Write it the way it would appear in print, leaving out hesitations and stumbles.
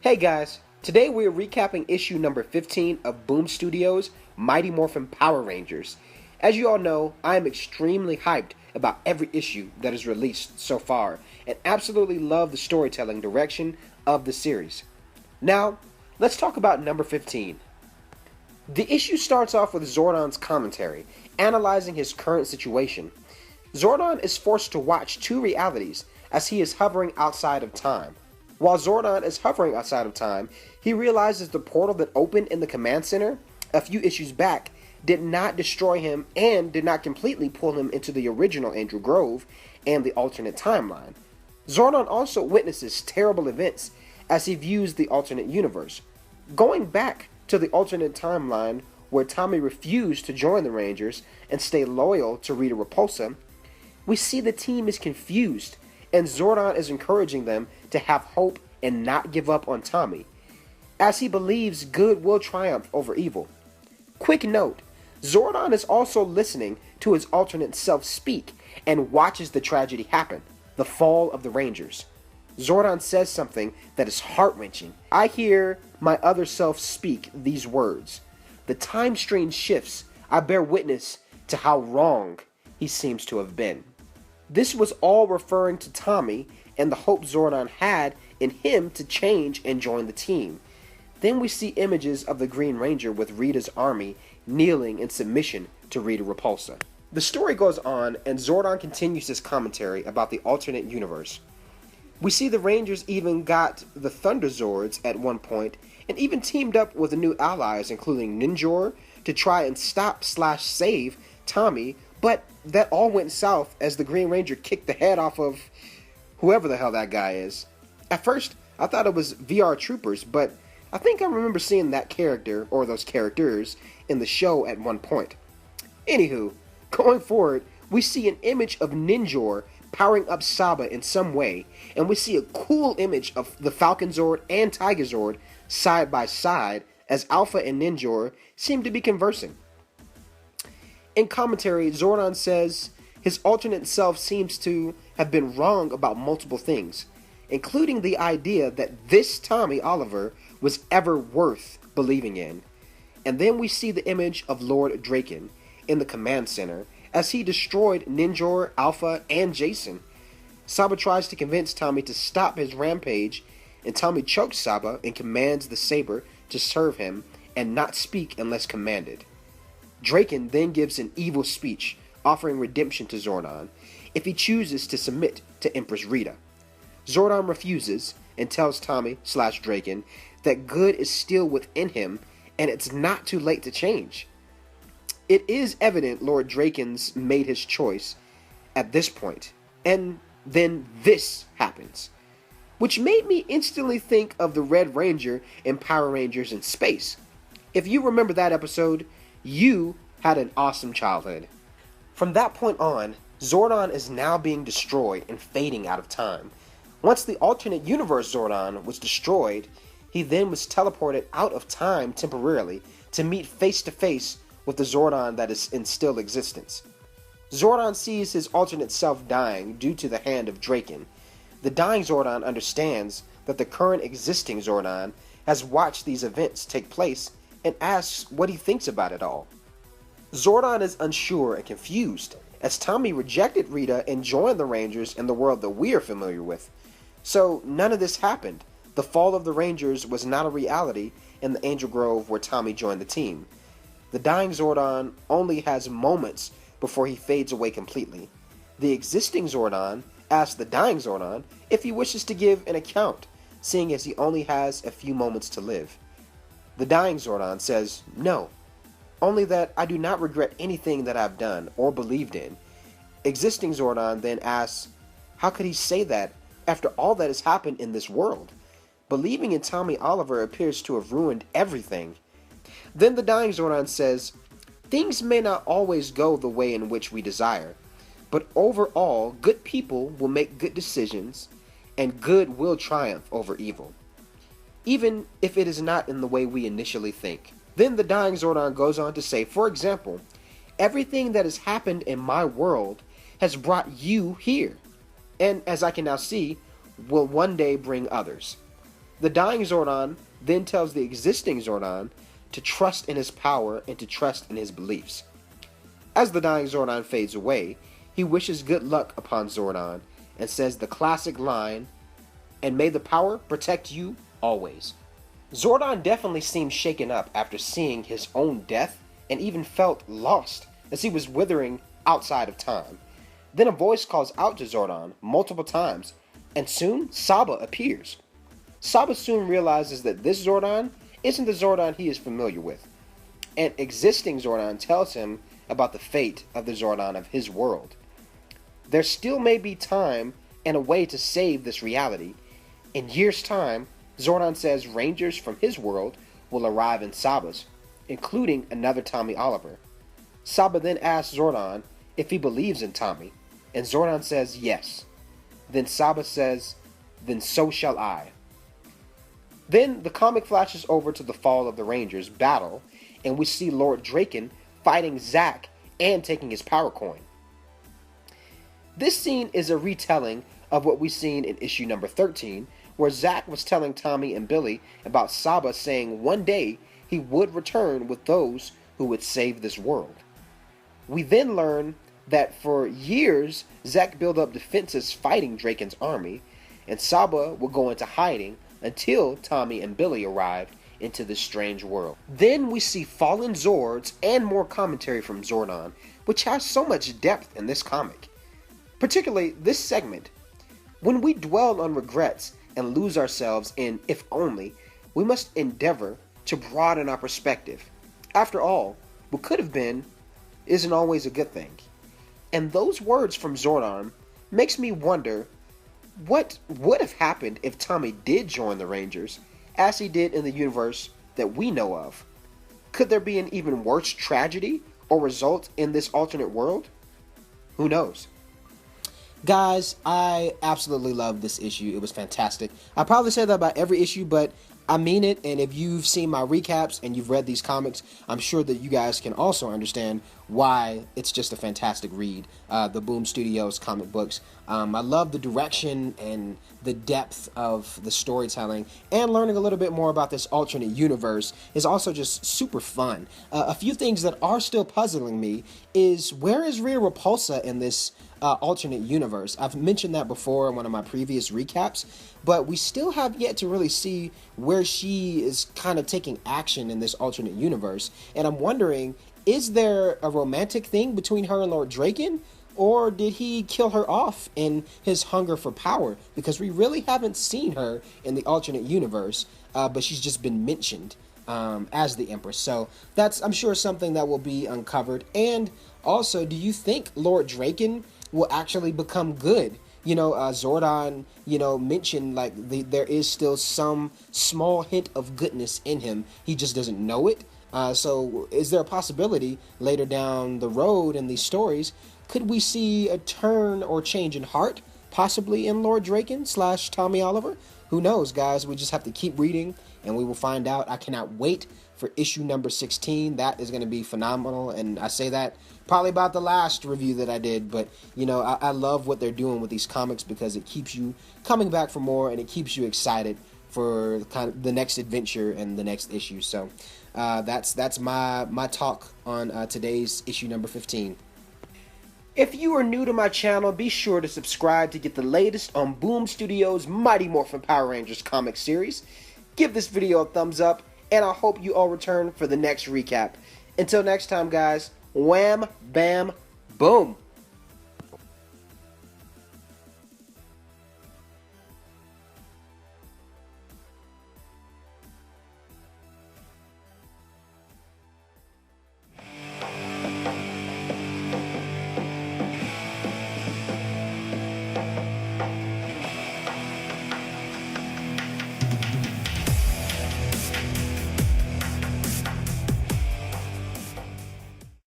Hey guys, today we are recapping issue number 15 of Boom Studios' Mighty Morphin Power Rangers. As you all know, I am extremely hyped about every issue that is released so far, and absolutely love the storytelling direction of the series. Now, let's talk about number 15. The issue starts off with Zordon's commentary, analyzing his current situation. Zordon is forced to watch two realities as he is hovering outside of time. While Zordon is hovering outside of time, he realizes the portal that opened in the command center a few issues back did not destroy him and did not completely pull him into the original Angel Grove and the alternate timeline. Zordon also witnesses terrible events as he views the alternate universe. Going back to the alternate timeline where Tommy refused to join the Rangers and stay loyal to Rita Repulsa, we see the team is confused and Zordon is encouraging them to have hope and not give up on Tommy, as he believes good will triumph over evil. Quick note, Zordon is also listening to his alternate self speak and watches the tragedy happen, the fall of the Rangers. Zordon says something that is heart-wrenching. I hear my other self speak these words. The time stream shifts. I bear witness to how wrong he seems to have been. This was all referring to Tommy and the hope Zordon had in him to change and join the team. Then we see images of the Green Ranger with Rita's army kneeling in submission to Rita Repulsa. The story goes on and Zordon continues his commentary about the alternate universe. We see the Rangers even got the Thunder Zords at one point and even teamed up with the new allies including Ninjor to try and stop/save Tommy, but that all went south as the Green Ranger kicked the head off of whoever the hell that guy is. At first, I thought it was VR Troopers, but I think I remember seeing that character, or those characters, in the show at one point. Anywho, going forward, we see an image of Ninjor powering up Saba in some way, and we see a cool image of the Falcon Zord and Tiger Zord side by side as Alpha and Ninjor seem to be conversing. In commentary, Zordon says his alternate self seems to have been wrong about multiple things, including the idea that this Tommy Oliver was ever worth believing in. And then we see the image of Lord Draken in the command center as he destroyed Ninjor, Alpha, and Jason. Saba tries to convince Tommy to stop his rampage, and Tommy chokes Saba and commands the Saber to serve him and not speak unless commanded. Draken then gives an evil speech, offering redemption to Zordon if he chooses to submit to Empress Rita. Zordon refuses and tells Tommy/Draken that good is still within him and it's not too late to change. It is evident Lord Draken's made his choice at this point, and then this happens, which made me instantly think of the Red Ranger in Power Rangers in Space. If you remember that episode, you had an awesome childhood. From that point on, Zordon is now being destroyed and fading out of time. Once the alternate universe Zordon was destroyed, he then was teleported out of time temporarily to meet face to face with the Zordon that is in still existence. Zordon sees his alternate self dying due to the hand of Draken. The dying Zordon understands that the current existing Zordon has watched these events take place and asks what he thinks about it all. Zordon is unsure and confused as Tommy rejected Rita and joined the Rangers in the world that we are familiar with. So none of this happened. The fall of the Rangers was not a reality in the Angel Grove where Tommy joined the team. The dying Zordon only has moments before he fades away completely. The existing Zordon asks the dying Zordon if he wishes to give an account, seeing as he only has a few moments to live. The dying Zordon says no, only that I do not regret anything that I've done or believed in. Existing Zordon then asks, how could he say that after all that has happened in this world? Believing in Tommy Oliver appears to have ruined everything. Then the dying Zordon says, things may not always go the way in which we desire, but overall, good people will make good decisions, and good will triumph over evil, even if it is not in the way we initially think. Then the dying Zordon goes on to say, for example, everything that has happened in my world has brought you here, and as I can now see, will one day bring others. The dying Zordon then tells the existing Zordon to trust in his power and to trust in his beliefs. As the dying Zordon fades away, he wishes good luck upon Zordon and says the classic line, "And may the power protect you always." Zordon definitely seemed shaken up after seeing his own death and even felt lost as he was withering outside of time. Then a voice calls out to Zordon multiple times, and soon Saba appears. Saba soon realizes that this Zordon isn't the Zordon he is familiar with. An existing Zordon tells him about the fate of the Zordon of his world. There still may be time and a way to save this reality. In years' time, Zordon says Rangers from his world will arrive in Saba's, including another Tommy Oliver. Saba then asks Zordon if he believes in Tommy, and Zordon says yes. Then Saba says, "Then so shall I." Then the comic flashes over to the fall of the Rangers battle, and we see Lord Draken fighting Zack and taking his power coin. This scene is a retelling of what we seen in issue number 13, where Zack was telling Tommy and Billy about Saba saying one day he would return with those who would save this world. We then learn that for years Zack built up defenses fighting Draken's army, and Saba would go into hiding until Tommy and Billy arrived into this strange world. Then we see fallen Zords and more commentary from Zordon, which has so much depth in this comic. Particularly this segment. When we dwell on regrets and lose ourselves in if only, we must endeavor to broaden our perspective. After all, what could have been isn't always a good thing. And those words from Zordon makes me wonder what would have happened if Tommy did join the Rangers, as he did in the universe that we know of. Could there be an even worse tragedy or result in this alternate world? Who knows? Guys, I absolutely love this issue. It was fantastic. I probably say that about every issue, but I mean it, and if you've seen my recaps and you've read these comics, I'm sure that you guys can also understand why it's just a fantastic read, the Boom Studios comic books. I love the direction and the depth of the storytelling, and learning a little bit more about this alternate universe is also just super fun. A few things that are still puzzling me is, where is Rhea Repulsa in this alternate universe? I've mentioned that before in one of my previous recaps, but we still have yet to really see where she is kind of taking action in this alternate universe. And I'm wondering, is there a romantic thing between her and Lord Draken? Or did he kill her off in his hunger for power? Because we really haven't seen her in the alternate universe, but she's just been mentioned as the Empress. So that's, I'm sure, something that will be uncovered. And also, do you think Lord Draken will actually become good? You know, Zordon, mentioned like there is still some small hint of goodness in him. He just doesn't know it. So is there a possibility later down the road in these stories, could we see a turn or change in heart, possibly in Lord Draken / Tommy Oliver? Who knows, guys? We just have to keep reading, and we will find out. I cannot wait for issue number 16. That is going to be phenomenal, and I say that probably about the last review that I did, but, I love what they're doing with these comics because it keeps you coming back for more, and it keeps you excited for kind of the next adventure and the next issue. So that's my talk on today's issue number 15. If you are new to my channel, be sure to subscribe to get the latest on Boom Studios' Mighty Morphin Power Rangers comic series. Give this video a thumbs up, and I hope you all return for the next recap. Until next time, guys, wham, bam, boom.